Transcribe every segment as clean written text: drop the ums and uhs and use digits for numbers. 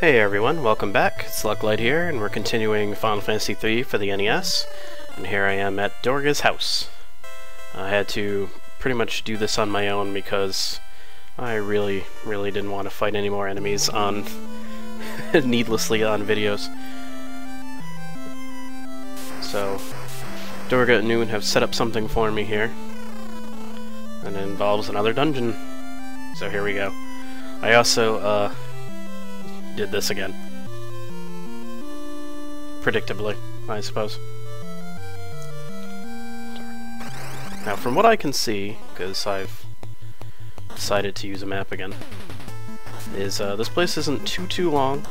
Hey everyone, welcome back. It's Lucklight here, and we're continuing Final Fantasy III for the NES. And here I am at Dorga's house. I had to pretty much do this on my own because I really didn't want to fight any more enemies on needlessly on videos. So, Dorga and Unne have set up something for me here. And it involves another dungeon. So here we go. I also, did this again. Predictably, I suppose. Now, from what I can see, because I've decided to use a map again, is this place isn't too long,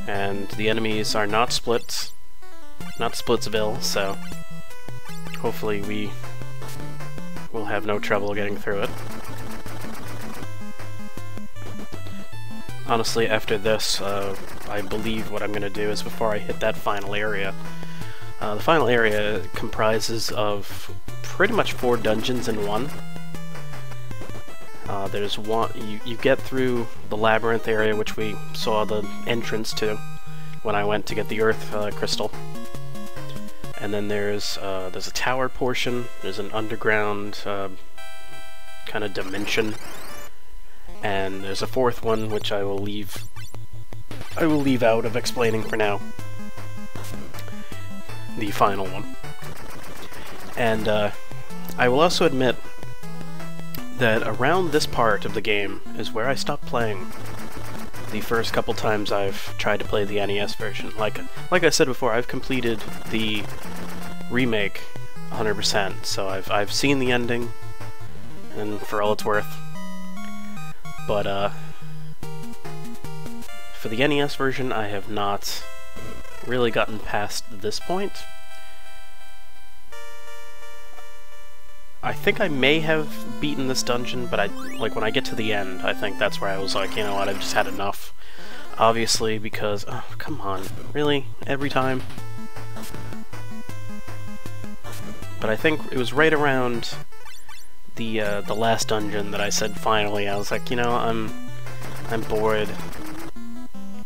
and the enemies are not Splitsville, so hopefully we will have no trouble getting through it. Honestly, after this, I believe what I'm going to do is before I hit that final area. The final area comprises of pretty much 4 dungeons in one. There's one, you get through the labyrinth area, which we saw the entrance to when I went to get the Earth Crystal. And then there's a tower portion, there's an underground kind of dimension. And there's a 4th one, which I will leave out of explaining for now. The final one. And I will also admit that around this part of the game is where I stopped playing the first couple times I've tried to play the NES version. Like I said before, I've completed the remake 100%, so I've seen the ending, and for all it's worth. But, for the NES version, I have not really gotten past this point. I think I may have beaten this dungeon, but when I get to the end, I think that's where I was like, you know what, I've just had enough. Obviously, because, oh, come on, really? Every time? But I think it was right around the last dungeon that I said finally. I was like, you know, I'm bored.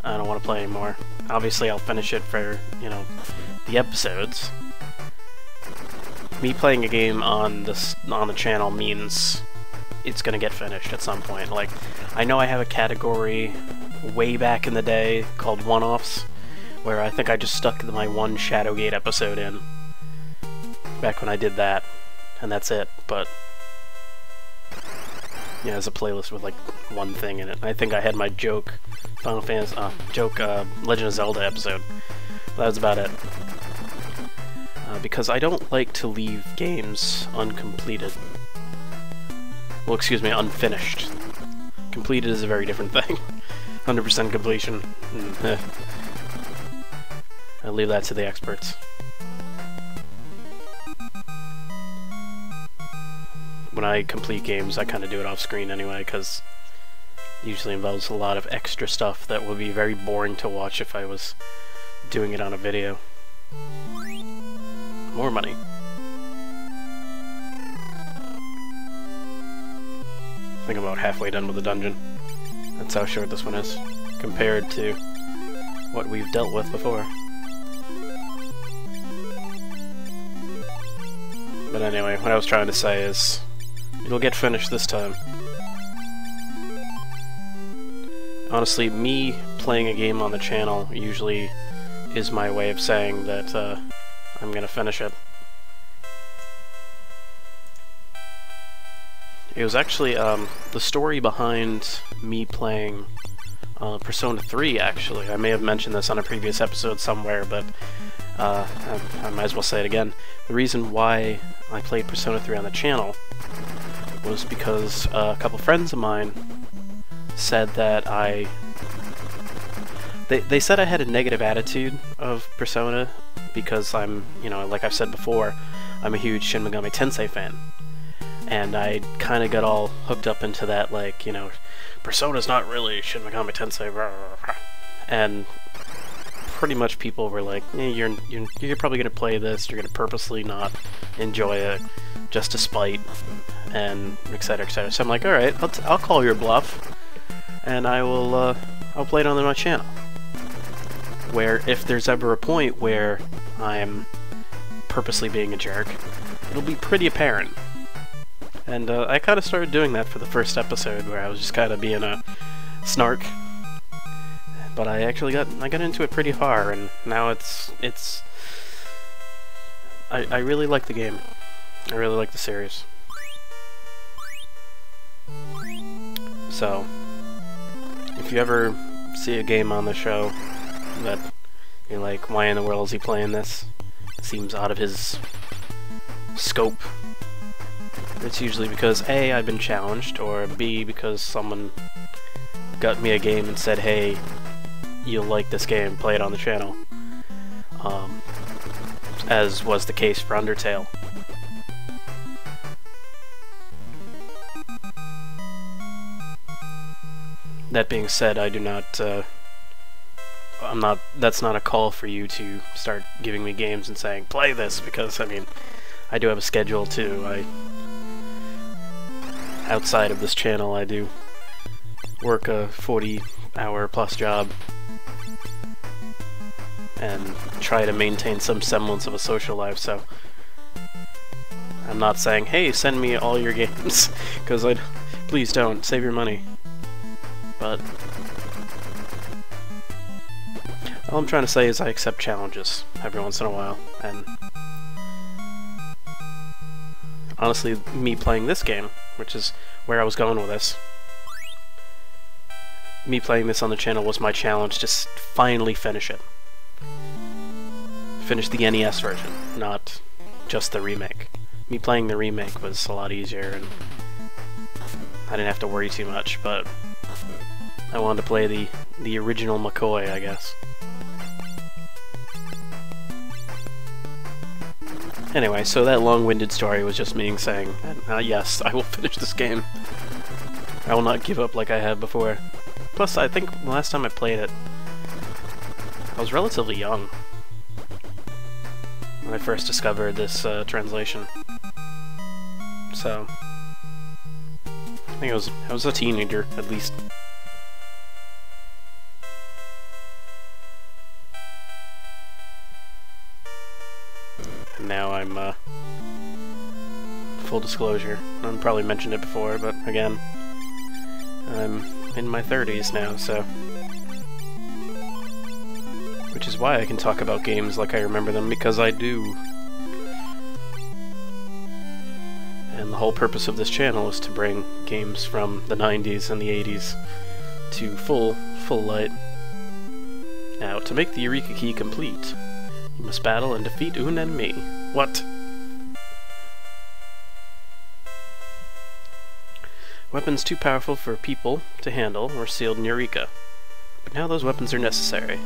I don't want to play anymore. Obviously, I'll finish it for, you know, the episodes. Me playing a game on the channel means it's gonna get finished at some point. Like, I know I have a category way back in the day called one-offs, where I think I just stuck my one Shadowgate episode in back when I did that, and that's it. But yeah, as a playlist with like one thing in it. I think I had my joke Legend of Zelda episode. That was about it. Because I don't like to leave games uncompleted. Well, excuse me, unfinished. Completed is a very different thing. 100% completion. I'll leave that to the experts. When I complete games, I kind of do it off screen anyway, because it usually involves a lot of extra stuff that would be very boring to watch if I was doing it on a video. More money. I think I'm about halfway done with the dungeon. That's how short this one is, compared to what we've dealt with before. But anyway, what I was trying to say is, it'll get finished this time. Honestly, me playing a game on the channel usually is my way of saying that I'm gonna finish it. It was actually the story behind me playing Persona 3, actually. I may have mentioned this on a previous episode somewhere, but I might as well say it again. The reason why I played Persona 3 on the channel was because a couple friends of mine said that they said I had a negative attitude of Persona because I'm, you know, like I've said before, I'm a huge Shin Megami Tensei fan. And I kind of got all hooked up into that, like, you know, Persona's not really Shin Megami Tensei, blah, blah, blah. And pretty much people were like, eh, you're probably going to play this, you're going to purposely not enjoy it, just to spite, and etc, etc. So I'm like, alright, I'll call your bluff, and I'll play it on my channel. where if there's ever a point where I'm purposely being a jerk, it'll be pretty apparent. And I kind of started doing that for the first episode, where I was just kind of being a snark. But I actually got into it pretty far, and now it's I really like the game. I really like the series. So, if you ever see a game on the show that you're like, why in the world is he playing this? It seems out of his scope. It's usually because A, I've been challenged, or B, because someone got me a game and said, hey, you'll like this game, play it on the channel. As was the case for Undertale. That being said, I do not, that's not a call for you to start giving me games and saying, play this, because, I mean, I do have a schedule too. Outside of this channel, I do work a 40-hour plus job and try to maintain some semblance of a social life, so I'm not saying, hey, send me all your games, because please don't, save your money. But all I'm trying to say is I accept challenges every once in a while, and honestly, me playing this game, which is where I was going with this, me playing this on the channel was my challenge to finally finish it. Finish the NES version, not just the remake. Me playing the remake was a lot easier, and I didn't have to worry too much, but I wanted to play the original McCoy, I guess. Anyway, so that long-winded story was just me saying, yes, I will finish this game. I will not give up like I have before. Plus, I think the last time I played it, I was relatively young when I first discovered this translation. So, I think I was a teenager, at least. And now I'm, full disclosure, I probably mentioned it before, but again, I'm in my 30s now, so... Which is why I can talk about games like I remember them, because I do. And the whole purpose of this channel is to bring games from the 90s and the 80s to full light. Now, to make the Eureka Key complete, you must battle and defeat Unne and me. What? Weapons too powerful for people to handle were sealed in Eureka, but now those weapons are necessary.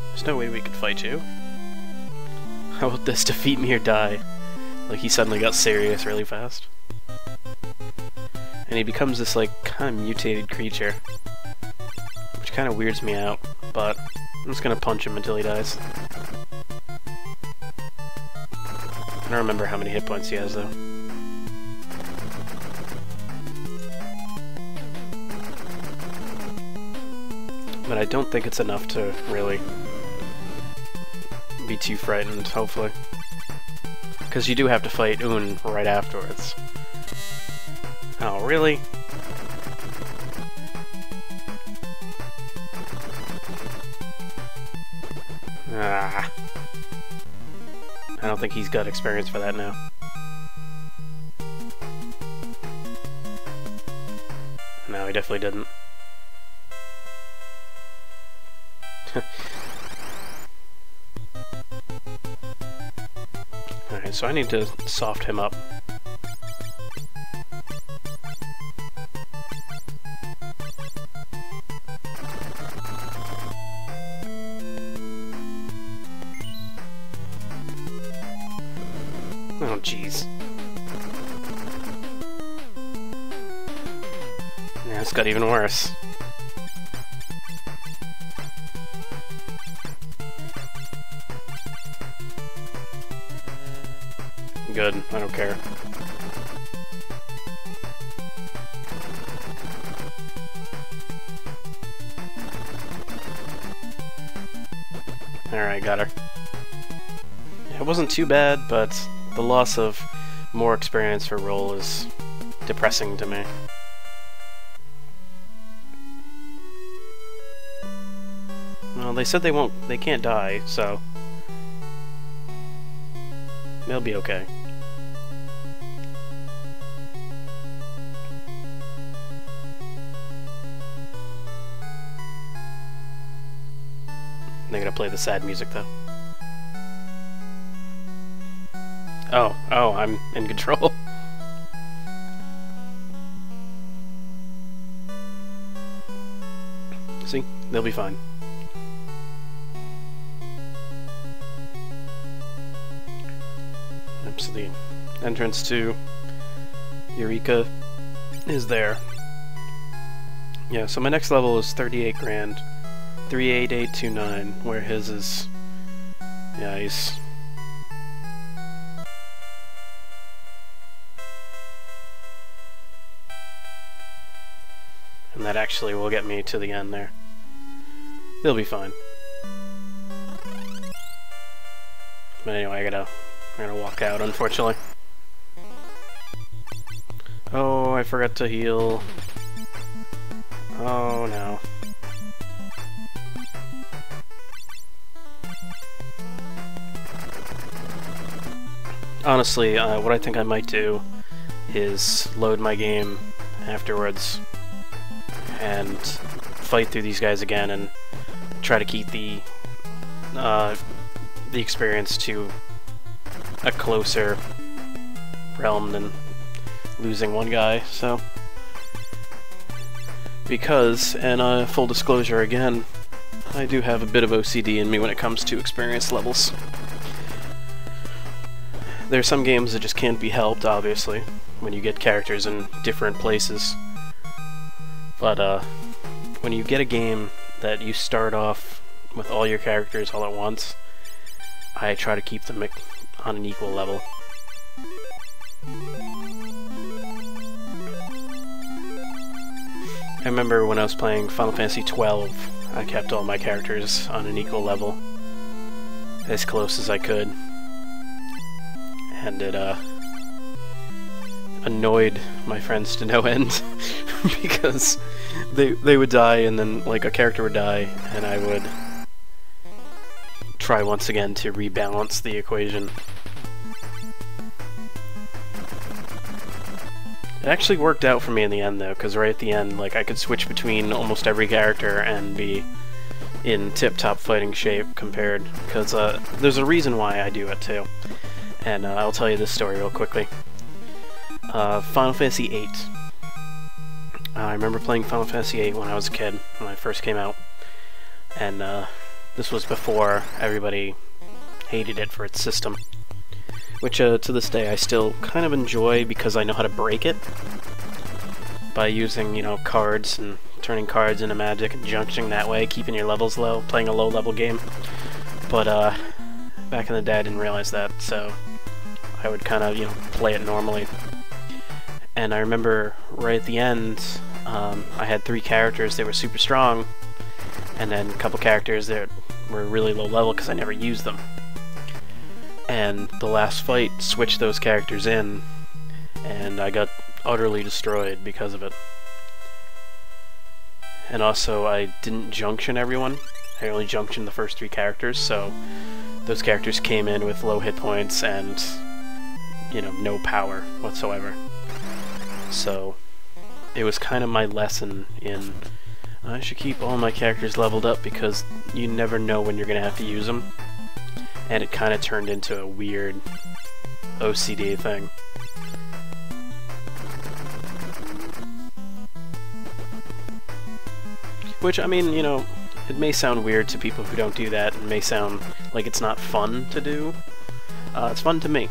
There's no way we could fight you. How about this, defeat me or die? Like he suddenly got serious really fast. And he becomes this like kind of mutated creature, which kind of weirds me out, but I'm just gonna punch him until he dies. I don't remember how many hit points he has though. But I don't think it's enough to really be too frightened, hopefully. Because you do have to fight Unne right afterwards. Oh, really? Ah. I don't think he's got experience for that now. No, he definitely didn't. Alright, so I need to soft him up. Oh, jeez. Now it's got even worse. Good, I don't care. Alright, got her. It wasn't too bad, but the loss of more experience for roll is depressing to me. Well, they said they can't die, so they'll be okay. They're gonna play the sad music, though. Oh, I'm in control. See? They'll be fine. Yep, so the entrance to Eureka is there. Yeah, so my next level is 38 grand. 38829, where his is... yeah, he's... and that actually will get me to the end there. They'll be fine. But anyway, I gotta walk out, unfortunately. Oh, I forgot to heal. Oh no. Honestly, what I think I might do is load my game afterwards and fight through these guys again and try to keep the experience to a closer realm than losing one guy. So, because, and full disclosure again, I do have a bit of OCD in me when it comes to experience levels. There are some games that just can't be helped, obviously, when you get characters in different places. But when you get a game that you start off with all your characters all at once, I try to keep them on an equal level. I remember when I was playing Final Fantasy XII, I kept all my characters on an equal level, as close as I could. And it annoyed my friends to no end because they would die, and then like a character would die, and I would try once again to rebalance the equation. It actually worked out for me in the end though, because right at the end, like, I could switch between almost every character and be in tip-top fighting shape compared, because there's a reason why I do it too. And I'll tell you this story real quickly. Final Fantasy VIII. I remember playing Final Fantasy VIII when I was a kid, when I first came out. And this was before everybody hated it for its system. Which to this day I still kind of enjoy because I know how to break it. By using, you know, cards and turning cards into magic and junctioning that way, keeping your levels low, playing a low-level game. But back in the day I didn't realize that, so I would kind of, you know, play it normally. And I remember right at the end, I had 3 characters that were super strong, and then a couple characters that were really low level because I never used them. And the last fight switched those characters in, and I got utterly destroyed because of it. And also, I didn't junction everyone. I only junctioned the first 3 characters, so those characters came in with low hit points and, you know, no power whatsoever. So it was kind of my lesson in I should keep all my characters leveled up because you never know when you're going to have to use them. And it kind of turned into a weird OCD thing. Which, I mean, you know, it may sound weird to people who don't do that. It may sound like it's not fun to do. It's fun to me.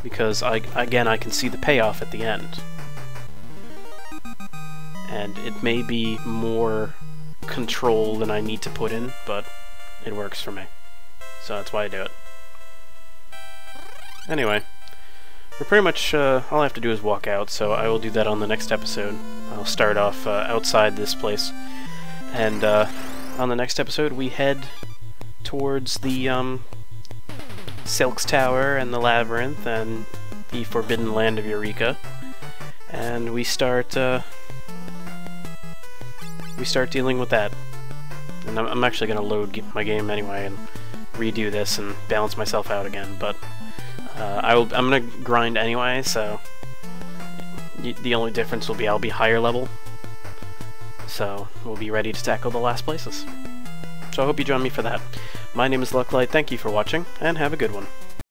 Because, again, I can see the payoff at the end. And it may be more control than I need to put in, but it works for me. So that's why I do it. Anyway, we're pretty much, all I have to do is walk out, so I will do that on the next episode. I'll start off outside this place, and on the next episode, we head towards the Silk's Tower and the Labyrinth and the Forbidden Land of Eureka, and we start dealing with that. And I'm actually going to load my game anyway and redo this and balance myself out again, but I'm going to grind anyway, so the only difference will be I'll be higher level, so we'll be ready to tackle the last places. So I hope you join me for that. My name is Lucklight, thank you for watching, and have a good one.